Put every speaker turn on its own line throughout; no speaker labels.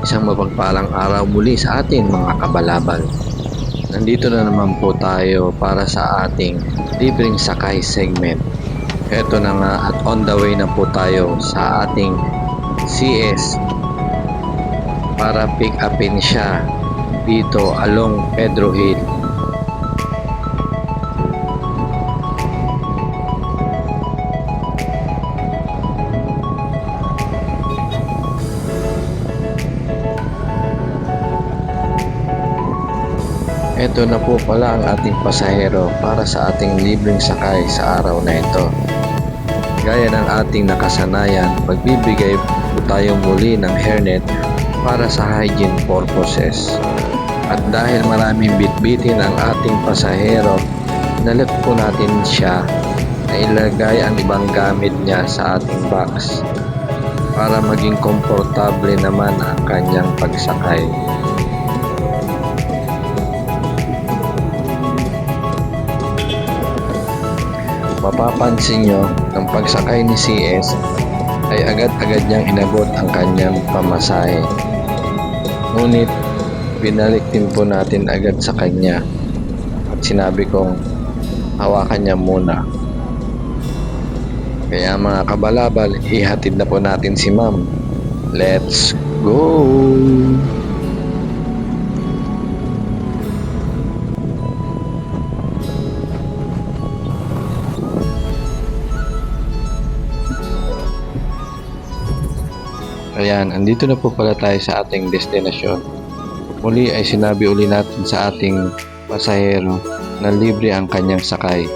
Isang mapagpalang araw muli sa atin mga kabalabal. Nandito na naman po tayo para sa ating libreng sakay segment. Eto na nga at on the way na po tayo sa ating CS para pick upin siya dito along Pedro Hill. Ito na po pala ang ating pasahero para sa ating libreng sakay sa araw na ito. Gaya ng ating nakasanayan, magbibigay po tayo muli ng hairnet para sa hygiene purposes. At dahil maraming bitbitin ang ating pasahero, nalit po natin siya na ilagay ang ibang gamit niya sa ating box para maging komportable naman ang kanyang pagsakay. Mapapansin nyo, ng pagsakay ni CS ay agad-agad niyang inabot ang kanyang pamasahe. Ngunit, binalik din po natin agad sa kanya at sinabi kong hawakan niya muna. Kaya mga kabalabal, ihatid na po natin si ma'am. Let's go! Ayan, andito na po pala tayo sa ating destinasyon. Muli ay sinabi uli natin sa ating pasahero na libre ang kanyang sakay.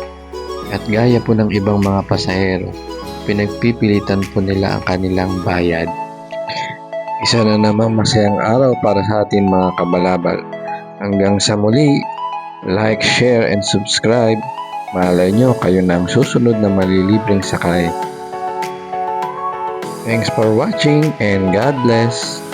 At gaya po ng ibang mga pasahero, pinagpipilitan po nila ang kanilang bayad. Isa na namang masayang araw para sa ating mga kabalabal. Hanggang sa muli, like, share, and subscribe. Malay nyo, kayo na ang susunod na malilibreng sakay. Thanks for watching and God bless.